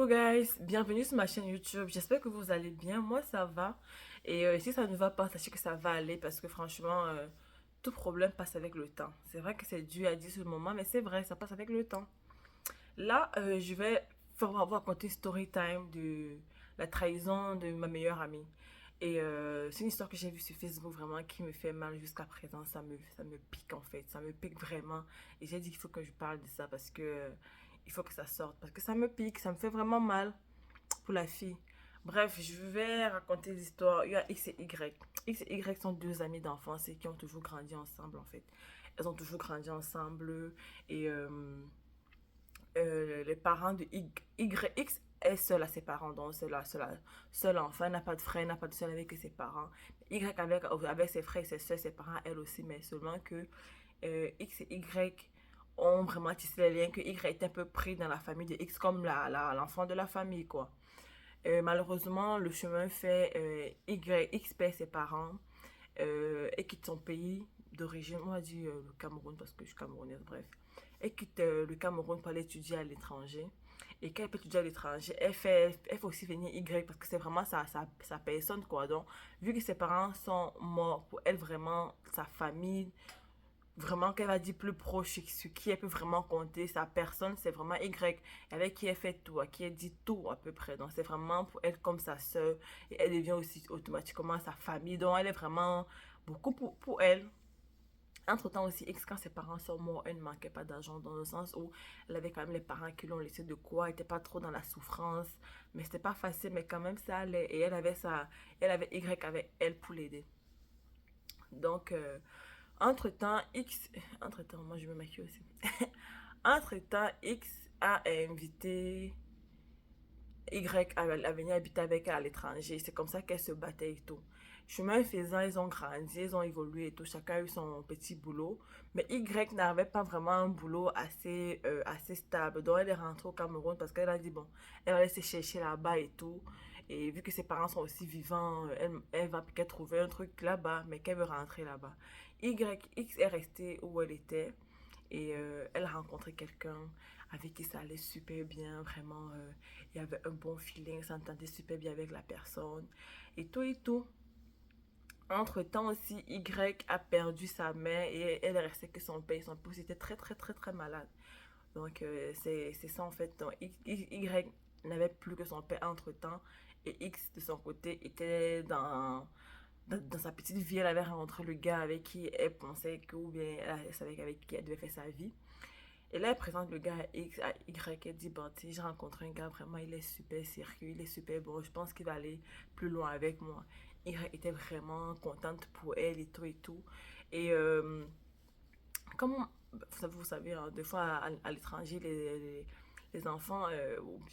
Coucou guys, bienvenue sur ma chaîne YouTube. J'espère que vous allez bien. Moi ça va. Et si ça ne va pas, sachez que ça va aller parce que franchement, tout problème passe avec le temps. C'est vrai que c'est dur à dire sur le moment, mais c'est vrai, ça passe avec le temps. Là, je vais vous raconter story time de la trahison de ma meilleure amie. Et c'est une histoire que j'ai vue sur Facebook vraiment qui me fait mal jusqu'à présent. Ça me pique en fait. Ça me pique vraiment. Et j'ai dit qu'il faut que je parle de ça parce que il faut que ça sorte. Parce que ça me pique. Ça me fait vraiment mal pour la fille. Bref, je vais raconter l'histoire. Il y a X et Y. X et Y sont deux amies d'enfance et qui ont toujours grandi ensemble en fait. Elles ont toujours grandi ensemble et les parents de X est seul à ses parents, donc c'est la seule enfant, elle n'a pas de frère, elle n'a pas de soeur avec ses parents. Y avec ses frères et ses soeurs, ses parents, elle aussi, mais seulement que X et Y ont vraiment tissé les liens, que Y est un peu pris dans la famille de X comme l'enfant de la famille, quoi. Malheureusement, le chemin fait, X perd ses parents et quitte son pays d'origine, on va dire le Cameroun parce que je suis camerounaise, bref. Elle quitte le Cameroun pour aller étudier à l'étranger. Et quand elle peut étudier à l'étranger, elle fait aussi venir Y parce que c'est vraiment sa personne, quoi. Donc, vu que ses parents sont morts, pour elle, vraiment, sa famille, vraiment qu'elle va dire plus proche, sur qui elle peut vraiment compter, sa personne, c'est vraiment Y, avec qui elle fait tout, à qui elle dit tout à peu près. Donc, c'est vraiment pour elle comme sa soeur. Et elle devient aussi automatiquement sa famille. Donc, elle est vraiment beaucoup pour elle. Entre-temps aussi, X, quand ses parents sont morts, elle ne manquait pas d'argent dans le sens où elle avait quand même les parents qui l'ont laissé de quoi, elle n'était pas trop dans la souffrance, mais c'était pas facile, mais quand même ça allait. Et elle avait Y avec elle pour l'aider. Donc, entre-temps, entre-temps, moi je me maquille aussi. Entre-temps, X a invité Y à venir habiter avec elle à l'étranger. C'est comme ça qu'elle se battait et tout. Chemin faisant, ils ont grandi, ils ont évolué et tout. Chacun a eu son petit boulot. Mais Y n'avait pas vraiment un boulot assez stable. Donc elle est rentrée au Cameroun parce qu'elle a dit, bon, elle va aller se chercher là-bas et tout. Et vu que ses parents sont aussi vivants, elle va peut-être trouver un truc là-bas, mais qu'elle veut rentrer là-bas. X est restée où elle était. Et elle a rencontré quelqu'un avec qui ça allait super bien, vraiment. Il y avait un bon feeling, s'entendait super bien avec la personne. Et tout et tout. Entre-temps aussi, Y a perdu sa mère et elle est restée que son père. Son père était très très très très malade. Donc c'est ça en fait. Donc, Y n'avait plus que son père entre-temps. Et X de son côté était dans sa petite vie. Elle avait rencontré le gars avec qui elle pensait que, ou bien elle savait avec qui elle devait faire sa vie. Et là, elle présente le gars à X, à Y, elle dit, bon, tu sais, j'ai rencontré un gars, vraiment, il est super sérieux, il est super bon, je pense qu'il va aller plus loin avec moi. Y était vraiment contente pour elle et tout et tout. Et comme vous savez, hein, des fois à l'étranger, les enfants,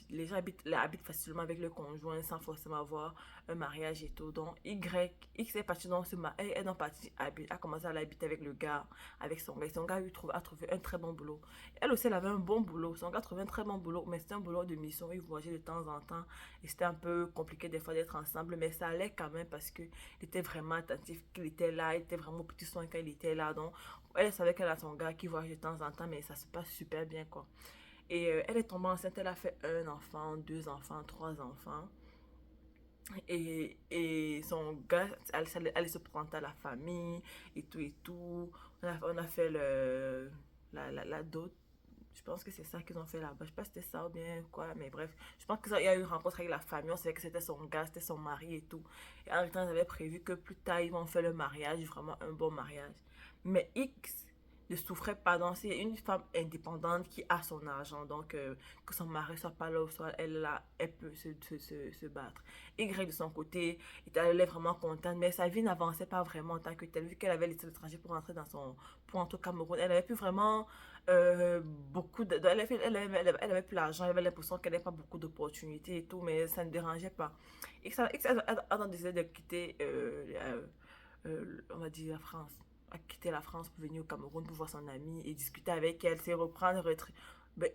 les gens habitent facilement avec le conjoint sans forcément avoir un mariage et tout. Donc, X est parti dans ce mariage, elle est partie, a commencé à l'habiter avec le gars, avec son gars. Son gars a trouvé un très bon boulot. Elle aussi, elle avait un bon boulot. Son gars a trouvé un très bon boulot, mais c'était un boulot de mission. Ils voyageaient de temps en temps. Et c'était un peu compliqué des fois d'être ensemble, mais ça allait quand même parce qu'il était vraiment attentif, qu'il était là, il était vraiment au petit soin quand il était là. Donc, elle savait qu'elle a son gars qui voyage de temps en temps, mais ça se passe super bien, quoi. Et elle est tombée enceinte, elle a fait un enfant, deux enfants, trois enfants. Et son gars, elle se présente à la famille et tout et tout. On a fait la dot. Je pense que c'est ça qu'ils ont fait là-bas. Je sais pas si c'était ça ou bien quoi, mais bref. Je pense qu'il y a eu une rencontre avec la famille. On savait que c'était son gars, c'était son mari et tout. Et en même temps, ils avaient prévu que plus tard, ils vont faire le mariage, vraiment un bon mariage. Mais X ne souffrait pas. Donc, c'est une femme indépendante qui a son argent. Donc, que son mari soit pas là ou soit elle là, elle peut se battre. Y de son côté, elle est vraiment contente, mais sa vie n'avançait pas vraiment en tant que telle. Vu qu'elle avait laissé l'étranger pour rentrer pour rentrer au Cameroun, elle avait plus vraiment beaucoup de. Elle avait plus l'argent, elle avait l'impression qu'elle n'avait pas beaucoup d'opportunités et tout, mais ça ne dérangeait pas. X a décidé de quitter, on va dire, la France. A quitté la France pour venir au Cameroun pour voir son amie et discuter avec elle, c'est reprendre, ben,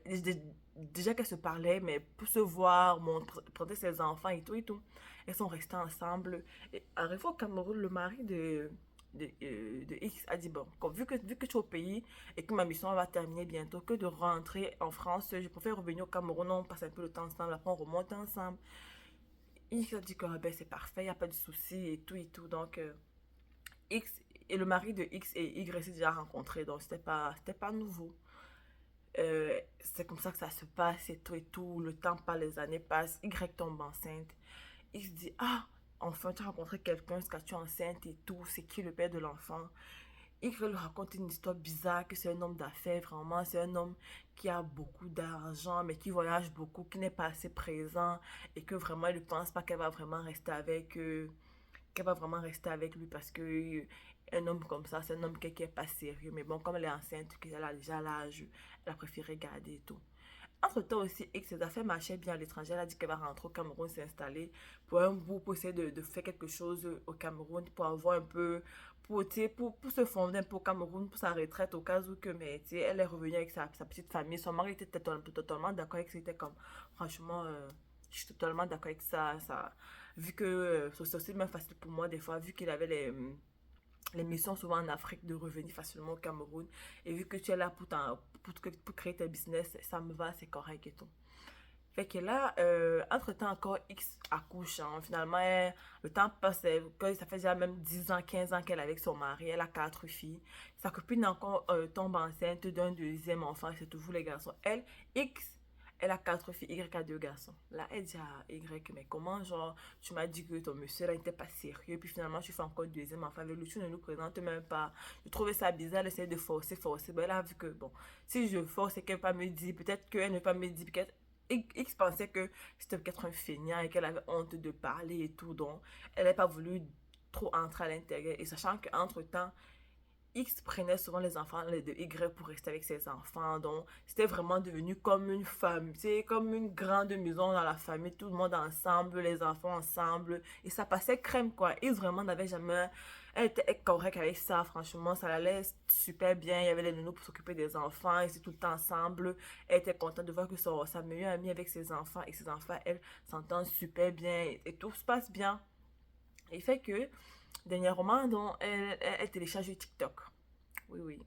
déjà qu'elles se parlaient, mais pour se voir, montrer ses enfants et tout et tout. Elles sont restées ensemble. Et arrivé au Cameroun, le mari de X a dit, bon, vu que tu es au pays et que ma mission va terminer bientôt, que de rentrer en France, je préfère revenir au Cameroun, on passe un peu de temps ensemble, après on remonte ensemble. X a dit que ben, c'est parfait, il n'y a pas de souci et tout et tout. Donc, X et le mari de X et Y s'est déjà rencontrés, donc c'était pas nouveau. C'est comme ça que ça se passe et tout et tout. Le temps passe, les années passent. Y tombe enceinte. Il se dit, ah, enfin tu as rencontré quelqu'un, est-ce que tu es enceinte et tout. C'est qui le père de l'enfant? Y lui raconte une histoire bizarre, que c'est un homme d'affaires, vraiment. C'est un homme qui a beaucoup d'argent, mais qui voyage beaucoup, qui n'est pas assez présent. Et que vraiment, il ne pense pas qu'elle va vraiment rester avec qu'elle va vraiment rester avec lui parce que un homme comme ça, c'est un homme qui est pas sérieux. Mais bon, comme elle est enceinte, qu'elle a déjà l'âge, elle a préféré garder et tout. Entre-temps aussi, et que ses affaires marchaient bien à l'étranger, elle a dit qu'elle va rentrer au Cameroun s'installer pour un bout, pour essayer de faire quelque chose au Cameroun, pour avoir un peu, pour se fonder un peu au Cameroun, pour sa retraite, au cas où que, mais tu sais, elle est revenue avec sa petite famille. Son mari était totalement d'accord avec ça. C'était comme, franchement, je suis totalement d'accord avec ça. Vu que c'est aussi même facile pour moi des fois, vu qu'il avait les missions souvent en Afrique, de revenir facilement au Cameroun. Et vu que tu es là pour créer tes business, ça me va, c'est correct et tout. Fait que là, entre-temps encore, X accouche. Hein. Finalement, le temps passe, ça fait déjà même 10 ans, 15 ans qu'elle est avec son mari. Elle a 4 filles. Sa copine encore tombe enceinte d'un deuxième enfant. C'est toujours les garçons. Elle, X, elle a 4 filles. Y a 2 garçons. Là, elle dit à Y, mais comment, genre, tu m'as dit que ton monsieur là n'était pas sérieux. Puis finalement, tu fais encore un deuxième enfant avec lui. Tu ne nous présentes même pas. Je trouvais ça bizarre d'essayer de forcer. Ben, elle a vu que, bon, si je force et qu'elle ne va pas me dire, peut-être qu'elle ne va pas me dire, peut-être X pensait que c'était peut-être un feignant et qu'elle avait honte de parler et tout, donc elle n'a pas voulu trop entrer à l'intérieur. Et sachant qu'entre-temps, X prenait souvent les enfants de Y pour rester avec ses enfants, donc c'était vraiment devenu comme une famille, c'est comme une grande maison dans la famille, tout le monde ensemble, les enfants ensemble, et ça passait crème quoi. X vraiment n'avait jamais, elle était correcte avec ça, franchement, ça allait super bien, il y avait les nounous pour s'occuper des enfants, ils étaient tout le temps ensemble, elle était contente de voir que sa meilleure amie avec ses enfants, et ses enfants, elle s'entend super bien, et tout se passe bien. Et il fait que, dernièrement, donc, elle télécharge TikTok. Oui, oui.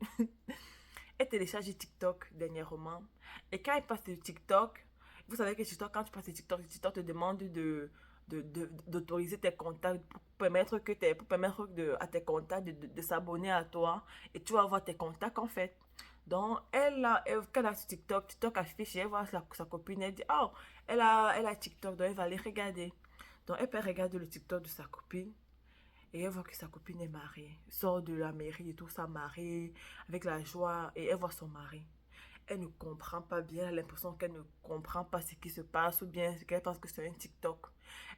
Elle télécharge TikTok dernièrement. Et quand elle passe sur TikTok, vous savez que TikTok, quand tu passes sur TikTok, TikTok te demande d'autoriser tes contacts pour permettre à tes contacts de s'abonner à toi. Et tu vas voir tes contacts en fait. Donc, quand elle a sur TikTok, TikTok affiche, et elle voit sa copine, elle dit, oh, elle a TikTok, donc elle va aller regarder. Donc, elle peut regarder le TikTok de sa copine. Et elle voit que sa copine est mariée. Elle sort de la mairie et tout ça, mariée, avec la joie. Et elle voit son mari. Elle ne comprend pas bien. Elle a l'impression qu'elle ne comprend pas ce qui se passe ou bien qu'elle pense que c'est un TikTok.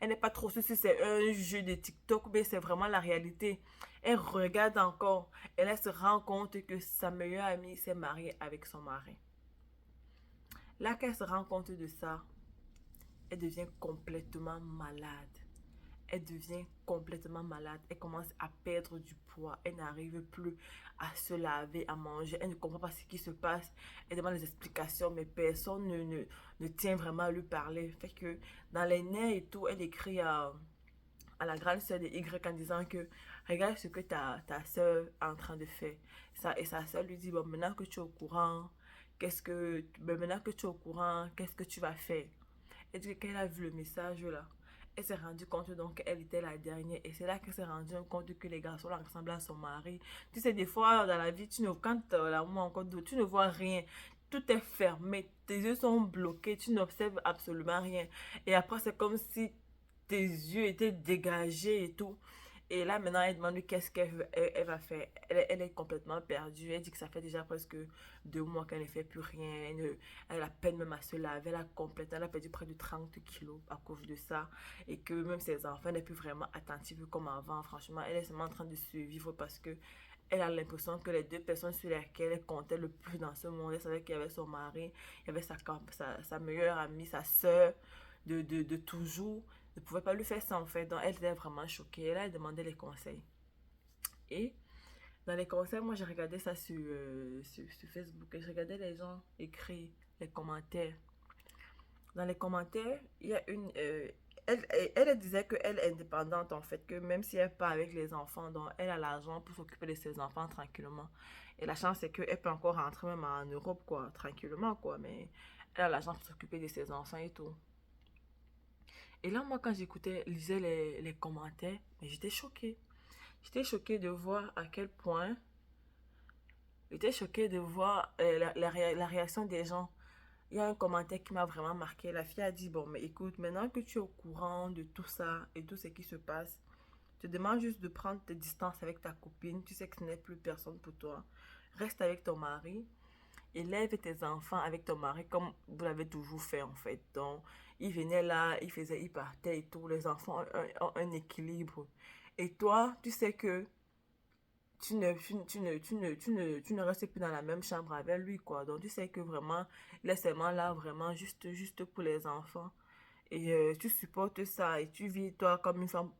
Elle n'est pas trop sûre si c'est un jeu de TikTok ou bien c'est vraiment la réalité. Elle regarde encore. Et elle se rend compte que sa meilleure amie s'est mariée avec son mari. Là qu'elle se rend compte de ça, elle devient complètement malade. Elle devient complètement malade. Elle commence à perdre du poids. Elle n'arrive plus à se laver, à manger. Elle ne comprend pas ce qui se passe. Elle demande des explications, mais personne ne tient vraiment à lui parler. Fait que dans les nerfs et tout, elle écrit à la grande sœur de Y en disant que regarde ce que ta soeur est en train de faire. Et sa soeur lui dit, bon, maintenant que tu es au courant, qu'est-ce que tu vas faire? Elle dit que quand elle a vu le message là, elle s'est rendue compte donc qu'elle était la dernière. Et c'est là qu'elle s'est rendue compte que les garçons là ressemblaient à son mari. Tu sais, des fois dans la vie, quand l'amour encore tu ne vois rien. Tout est fermé, tes yeux sont bloqués, tu n'observes absolument rien. Et après, c'est comme si tes yeux étaient dégagés et tout. Et là, maintenant, elle demande qu'est-ce elle va faire. Elle est complètement perdue. Elle dit que ça fait déjà presque 2 mois qu'elle ne fait plus rien. Elle a peine même à se laver. Elle a perdu près de 30 kilos à cause de ça. Et que même ses enfants n'est plus vraiment attentive comme avant. Franchement, elle est seulement en train de survivre parce que elle a l'impression que les 2 personnes sur lesquelles elle comptait le plus dans ce monde, elle savait qu'il y avait son mari, il y avait sa meilleure amie, sa soeur de toujours, ne pouvait pas lui faire ça en fait. Donc elle était vraiment choquée. Elle a demandé les conseils. Et dans les conseils, moi j'ai regardé ça sur Facebook et je regardais les gens écrire les commentaires. Dans les commentaires, il y a elle disait qu'elle est indépendante en fait, que même si elle part avec les enfants, donc elle a l'argent pour s'occuper de ses enfants tranquillement. Et la chance c'est qu'elle peut encore rentrer même en Europe quoi, tranquillement quoi, mais elle a l'argent pour s'occuper de ses enfants et tout. Et là moi quand j'écoutais, lisais les commentaires, mais j'étais choquée. J'étais choquée de voir à quel point, j'étais choquée de voir la réaction des gens. Il y a un commentaire qui m'a vraiment marqué. La fille a dit, bon, mais écoute, maintenant que tu es au courant de tout ça et tout ce qui se passe, je te demande juste de prendre tes distances avec ta copine. Tu sais que ce n'est plus personne pour toi. Reste avec ton mari. Élève tes enfants avec ton mari comme vous l'avez toujours fait en fait. Donc, il venait là, il partait et tout. Les enfants ont un équilibre. Et toi, tu sais que tu ne restes plus dans la même chambre avec lui, quoi. Donc, tu sais que vraiment, il est seulement là, vraiment, juste pour les enfants. Et tu supportes ça et tu vis, toi, comme une femme,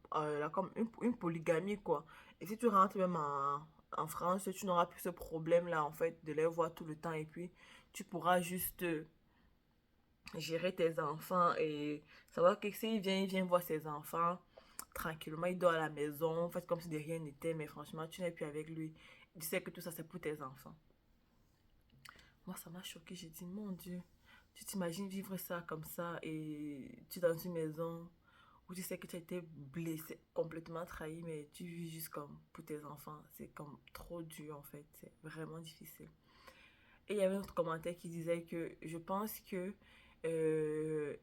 comme une polygamie, quoi. Et si tu rentres même en France, tu n'auras plus ce problème-là, en fait, de les voir tout le temps. Et puis, tu pourras juste gérer tes enfants et savoir que s'il vient, il vient voir ses enfants tranquillement, il dort à la maison, fait comme si de rien n'était, mais franchement, tu n'es plus avec lui. Tu sais que tout ça, c'est pour tes enfants. Moi, ça m'a choqué. J'ai dit, mon Dieu, tu t'imagines vivre ça comme ça et tu es dans une maison où tu sais que tu as été blessé, complètement trahi, mais tu vis juste comme pour tes enfants. C'est comme trop dur en fait. C'est vraiment difficile. Et il y avait un autre commentaire qui disait que je pense que euh,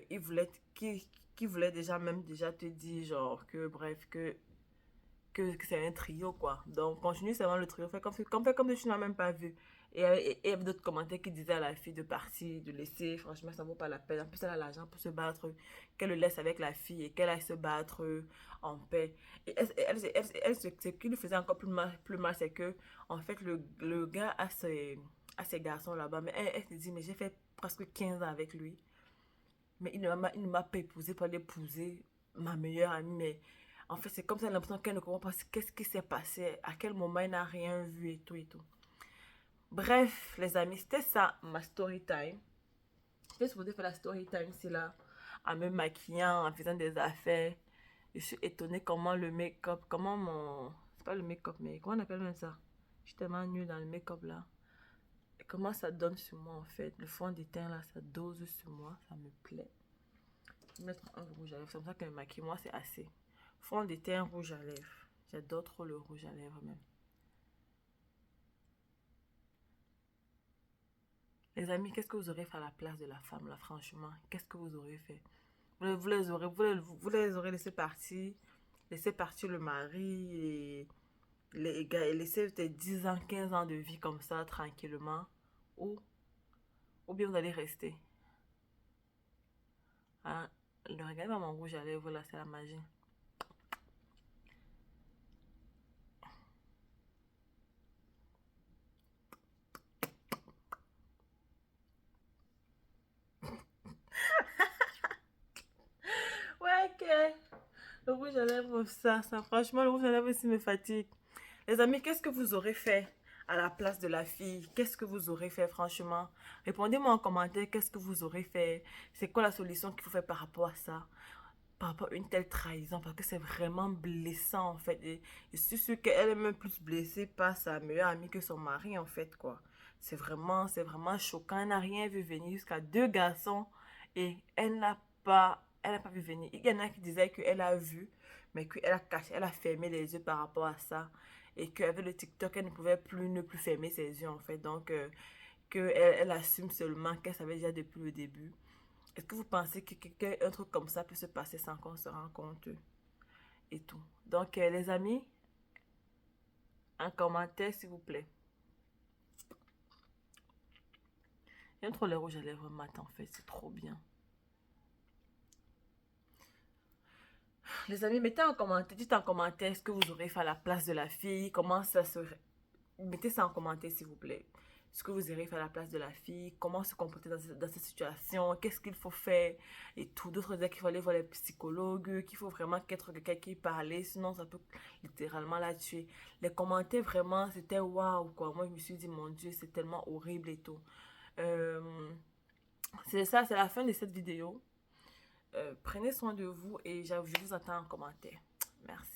il voulait, qui voulait déjà te dire genre que bref que c'est un trio quoi. Donc continue seulement le trio, fais comme si tu n'as même pas vu. Et il y avait d'autres commentaires qui disaient à la fille de partir, de laisser, franchement ça vaut pas la peine. En plus elle a l'argent pour se battre, qu'elle le laisse avec la fille et qu'elle aille se battre en paix. Et ce qui lui faisait encore plus mal c'est que en fait le gars a ses garçons là-bas, mais elle se dit mais j'ai fait presque 15 ans avec lui. Mais il ne m'a pas épousé pour l'épouser, ma meilleure amie. Mais en fait, c'est comme ça, l'impression qu'elle ne comprend pas qu'est-ce qui s'est passé, à quel moment il n'a rien vu et tout et tout. Bref, les amis, c'était ça ma story time. J'étais supposée faire la story time ici là, en me maquillant, en faisant des affaires. Je suis étonnée comment le make-up, comment mon. C'est pas le make-up, mais comment on appelle même ça? Je suis tellement nulle dans le make-up là. Et comment ça donne sur moi en fait. Le fond de teint là, ça dose sur moi, ça me plaît. Mettre un rouge à lèvres. C'est comme ça que le maquille, moi, c'est assez. Fond de teint rouge à lèvres. J'adore trop le rouge à lèvres même. Les amis, qu'est-ce que vous aurez fait à la place de la femme là, franchement? Qu'est-ce que vous aurez fait? Vous les aurez laissé partir le mari et laisser peut-être 10 ans, 15 ans de vie comme ça, tranquillement. Ou, ou bien vous allez rester. Hein? Regardez mon rouge à lèvres là, c'est la magie. Ouais, ok. Le rouge à lèvres, franchement, le rouge à lèvres aussi me fatigue. Les amis, qu'est-ce que vous aurez fait à la place de la fille? Qu'est-ce que vous aurez fait, franchement? Répondez-moi en commentaire, qu'est-ce que vous aurez fait? C'est quoi la solution qu'il faut faire par rapport à ça? Par rapport à une telle trahison, parce que c'est vraiment blessant, en fait. Et je suis sûre qu'elle est même plus blessée par sa meilleure amie que son mari, en fait, quoi. C'est vraiment choquant. Elle n'a rien vu venir jusqu'à deux garçons et elle n'a pas vu venir. Il y en a qui disaient qu'elle a vu, mais qu'elle a caché, elle a fermé les yeux par rapport à ça. Et qu'avec le TikTok, elle ne pouvait plus ne plus fermer ses yeux, en fait. Donc, elle assume seulement qu'elle savait déjà depuis le début. Est-ce que vous pensez qu'un truc comme ça peut se passer sans qu'on se rende compte et tout? Donc, les amis, un commentaire, s'il vous plaît. J'aime trop les rouges à lèvres mat, en fait. C'est trop bien. Les amis, mettez en commentaire, dites en commentaire ce que vous aurez fait à la place de la fille. Comment ça serait. Mettez ça en commentaire, s'il vous plaît. Ce que vous aurez fait à la place de la fille. Comment se comporter dans cette situation. Qu'est-ce qu'il faut faire. Et tout. D'autres disaient qu'il faut aller voir les psychologues. Qu'il faut vraiment qu'être quelqu'un qui parle. Sinon, ça peut littéralement la tuer. Les commentaires, vraiment, c'était waouh, quoi. Moi, je me suis dit, mon Dieu, c'est tellement horrible et tout. C'est ça, c'est la fin de cette vidéo. Prenez soin de vous et je vous attends en commentaire. Merci.